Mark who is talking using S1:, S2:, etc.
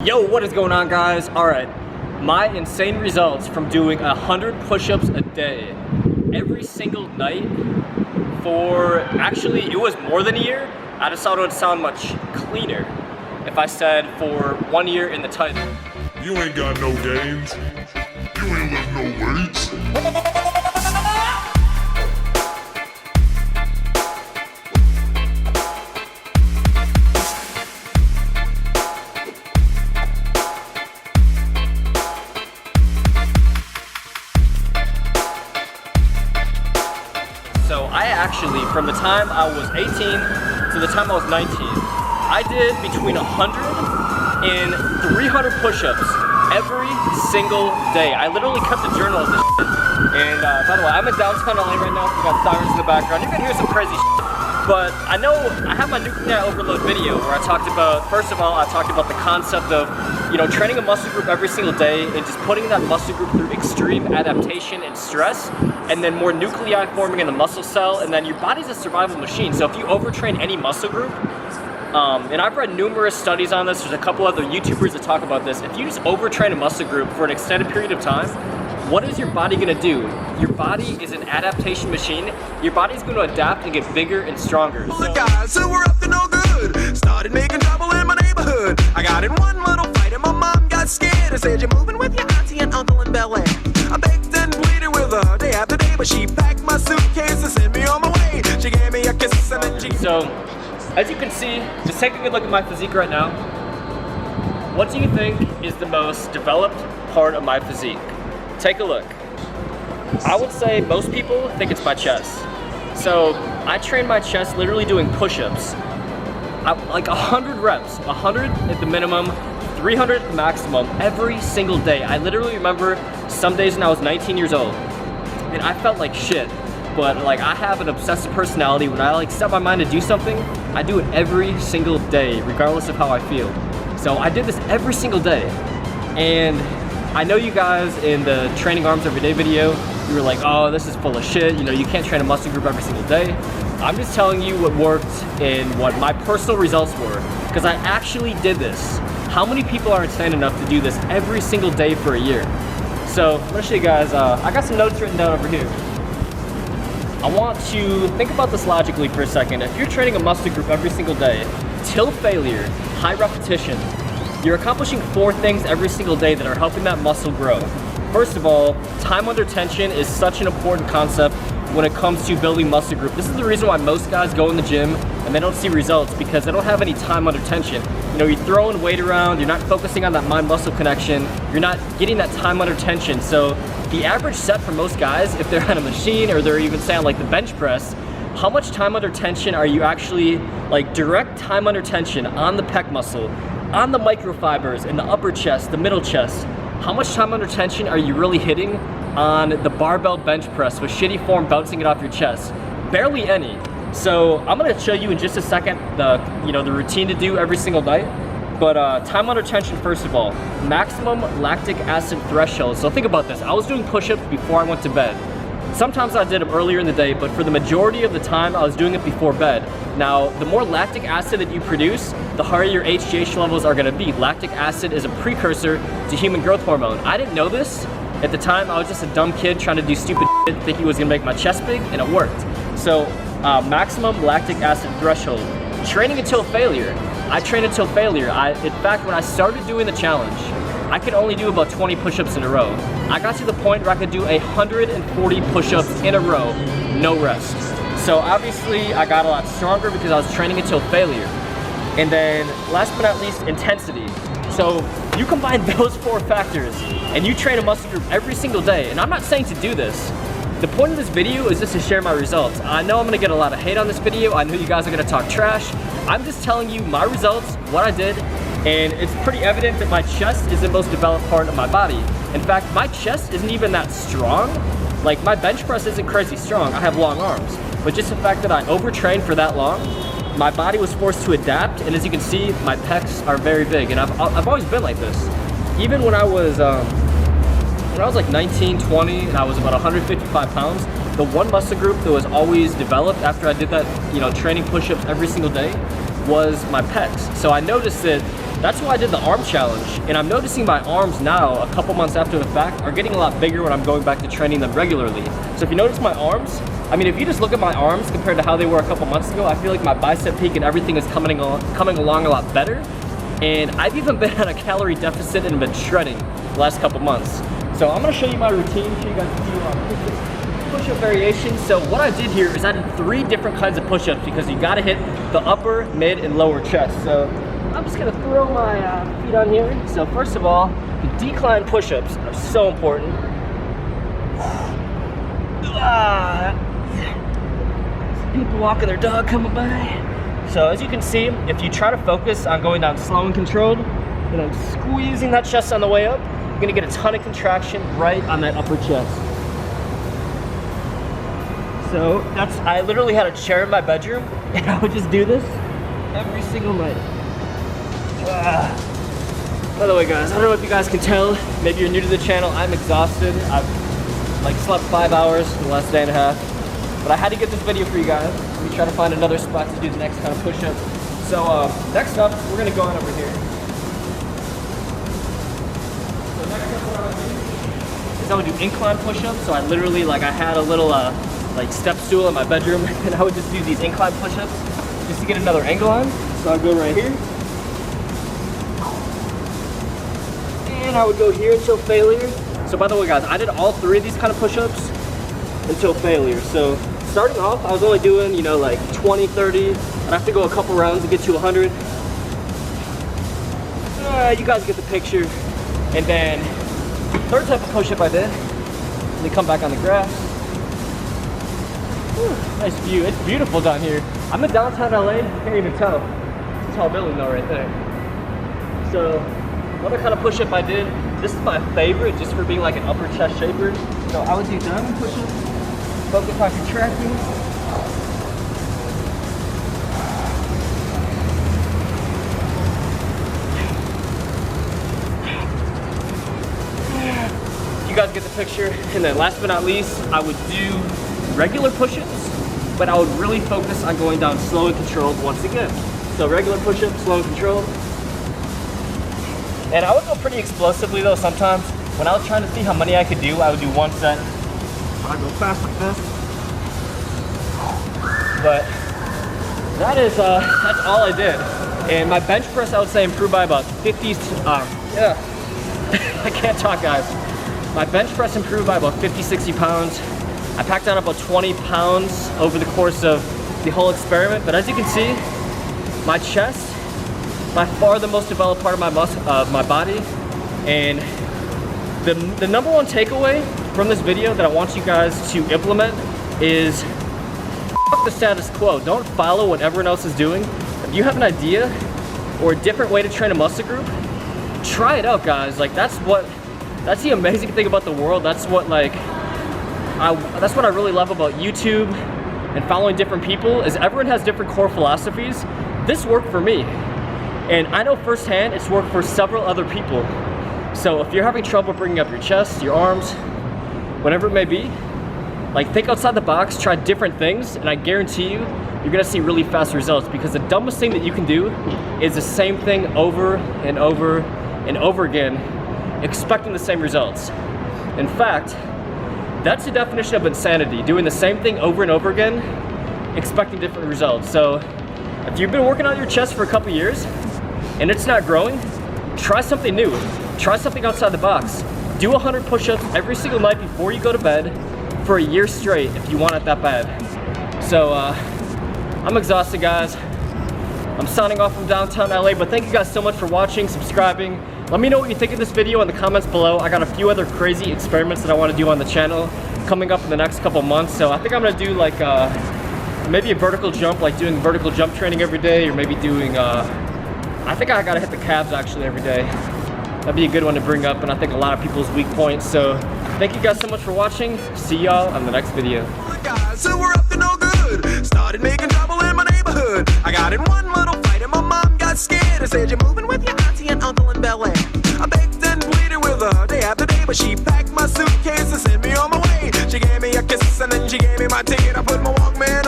S1: Yo, what is going on, guys? All right, my insane results from doing 100 push-ups a day every single night for, actually, it was more than a year. I just thought it would sound much cleaner if I said for 1 year in the title.
S2: You ain't got no gains. You ain't lift no weights.
S1: So I actually, from the time I was 18 to the time I was 19, I did between 100 and 300 push-ups every single day. I literally kept a journal of this shit. And by the way, I'm in downtown LA right now. We got sirens in the background. You can hear some crazy shit. But I know I have my nuclear overload video where I talked about, first of all, I talked about the concept of, training a muscle group every single day and just putting that muscle group through extreme adaptation and stress, and then more nuclei forming in the muscle cell, and then your body's a survival machine. So if you overtrain any muscle group, and I've read numerous studies on this, there's a couple other YouTubers that talk about this, if you just overtrain a muscle group for an extended period of time, what is your body gonna do? Your body is an adaptation machine. Your body's gonna adapt and get bigger and stronger.
S3: The guys who were up to no good started making trouble in my neighborhood. I got in one little fight and my mom got scared and said, "You're moving with your auntie and uncle in Bel Air." I begged and pleaded with her day after day, but she packed my suitcase and sent me on my way. She gave me a kiss and then she...
S1: So, as you can see, just take a good look at my physique right now. What do you think is the most developed part of my physique? Take a look. I would say most people think it's my chest. So I train my chest literally doing push-ups. Like 100 reps, 100 at the minimum, 300 at the maximum every single day. I literally remember some days when I was 19 years old and I felt like shit. But like I have an obsessive personality. When I set my mind to do something, I do it every single day, regardless of how I feel. So I did this every single day. And I know you guys in the training arms every day video, you were like, oh, this is full of shit. You can't train a muscle group every single day. I'm just telling you what worked and what my personal results were, because I actually did this. How many people are insane enough to do this every single day for a year? So I'm gonna show you guys, I got some notes written down over here. I want to think about this logically for a second. If you're training a muscle group every single day, till failure, high repetition, you're accomplishing 4 things every single day that are helping that muscle grow. First of all, time under tension is such an important concept when it comes to building muscle group. This is the reason why most guys go in the gym and they don't see results, because they don't have any time under tension. You're throwing weight around, you're not focusing on that mind-muscle connection, you're not getting that time under tension. So the average set for most guys, if they're on a machine or they're even saying like the bench press, how much time under tension are you actually, like direct time under tension on the pec muscle, on the microfibers in the upper chest, the middle chest? How much time under tension are you really hitting on the barbell bench press with shitty form bouncing it off your chest? Barely any. So I'm gonna show you in just a second the routine to do every single night. But time under tension, first of all, maximum lactic acid threshold. So think about this. I was doing push-ups before I went to bed. Sometimes I did them earlier in the day, but for the majority of the time, I was doing it before bed. Now, the more lactic acid that you produce, the higher your HGH levels are gonna be. Lactic acid is a precursor to human growth hormone. I didn't know this. At the time, I was just a dumb kid trying to do stupid shit, thinking it was gonna make my chest big, and it worked. So, maximum lactic acid threshold. Training until failure. I trained until failure. In fact, when I started doing the challenge, I could only do about 20 push-ups in a row. I got to the point where I could do 140 push-ups in a row, no rest. So obviously I got a lot stronger because I was training until failure. And then last but not least, intensity. So you combine those 4 factors and you train a muscle group every single day. And I'm not saying to do this. The point of this video is just to share my results. I know I'm gonna get a lot of hate on this video. I know you guys are gonna talk trash. I'm just telling you my results, what I did, and it's pretty evident that my chest is the most developed part of my body. In fact, my chest isn't even that strong. Like my bench press isn't crazy strong. I have long arms, but just the fact that I overtrained for that long, my body was forced to adapt. And as you can see, my pecs are very big, and I've always been like this. Even when I was like 19, 20, and I was about 155 pounds, the one muscle group that was always developed after I did that, training push-ups every single day was my pecs. So I noticed that that's why I did the arm challenge. And I'm noticing my arms now, a couple months after the fact, are getting a lot bigger when I'm going back to training them regularly. So if you notice my arms, I mean, if you just look at my arms compared to how they were a couple months ago, I feel like my bicep peak and everything is coming along a lot better. And I've even been on a calorie deficit and been shredding the last couple months. So I'm gonna show you my routine, show you guys a few push-up variations. So what I did here is I did 3 different kinds of push-ups because you gotta hit the upper, mid, and lower chest. So I'm just gonna throw my feet on here. So first of all, the decline push-ups are so important. People walking their dog coming by. So as you can see, if you try to focus on going down slow and controlled, and I'm squeezing that chest on the way up, you're gonna get a ton of contraction right on that upper chest. So I literally had a chair in my bedroom, and I would just do this every single night. By the way, guys, I don't know if you guys can tell, maybe you're new to the channel, I'm exhausted. I've like slept 5 hours in the last day and a half. But I had to get this video for you guys. Let me try to find another spot to do the next kind of push-up. So next up, we're gonna go on over here. So next up, what I'm gonna do is I'm gonna do incline push-ups. So I literally, like, I had a little like step stool in my bedroom, and I would just do these incline push-ups just to get another angle on. So I'd go right here, and I would go here until failure. So by the way, guys, I did all 3 of these kind of push-ups until failure. So starting off, I was only doing, you know, like 20, 30. I'd have to go a couple rounds to get to 100. You guys get the picture. And then, third type of push-up I did, let me come back on the grass. Whew, nice view. It's beautiful down here. I'm in downtown LA, you can't even tell. It's a tall building though right there. So, another kind of push-up I did, this is my favorite just for being like an upper chest shaper. So I would do diamond push-ups. Focus on contracting. You guys get the picture. And then last but not least, I would do regular push-ups, but I would really focus on going down slow and controlled once again. So regular push-ups, slow and controlled. And I would go pretty explosively though sometimes. When I was trying to see how many I could do, I would do 1 set. I go fast like this, but that's all I did. And my bench press, I would say, improved by about 50. I can't talk, guys. My bench press improved by about 50, 60 pounds. I packed on about 20 pounds over the course of the whole experiment. But as you can see, my chest, by far the most developed part of my body, and the number 1 takeaway from this video that I want you guys to implement is f the status quo. Don't follow what everyone else is doing. If you have an idea or a different way to train a muscle group, try it out, guys. Like that's the amazing thing about the world. That's what I really love about YouTube and following different people is everyone has different core philosophies. This worked for me, and I know firsthand it's worked for several other people. So if you're having trouble bringing up your chest, your arms, whatever it may be, like think outside the box, try different things, and I guarantee you're gonna see really fast results, because the dumbest thing that you can do is the same thing over and over and over again, expecting the same results. In fact, that's the definition of insanity, doing the same thing over and over again, expecting different results. So if you've been working on your chest for a couple years and it's not growing, try something new. Try something outside the box. Do 100 push-ups every single night before you go to bed for a year straight if you want it that bad. So I'm exhausted, guys. I'm signing off from downtown LA, but thank you guys so much for watching, subscribing. Let me know what you think of this video in the comments below. I got a few other crazy experiments that I want to do on the channel coming up in the next couple months. So I think I'm gonna do like maybe a vertical jump, like doing vertical jump training every day, or maybe doing, I think I gotta hit the calves actually every day. That'd be a good one to bring up, and I think a lot of people's weak points. So thank you guys so much for watching. See y'all on the next video.
S3: Guys who were up to no good started making trouble in my neighborhood. I got in one little fight and my mom got scared and said, "You're moving with your auntie and uncle in Bel Air." I begged and pleaded with her day after day, but she packed my suitcase and sent me on my way. She gave me a kiss and then she gave me my ticket. I put my Walkman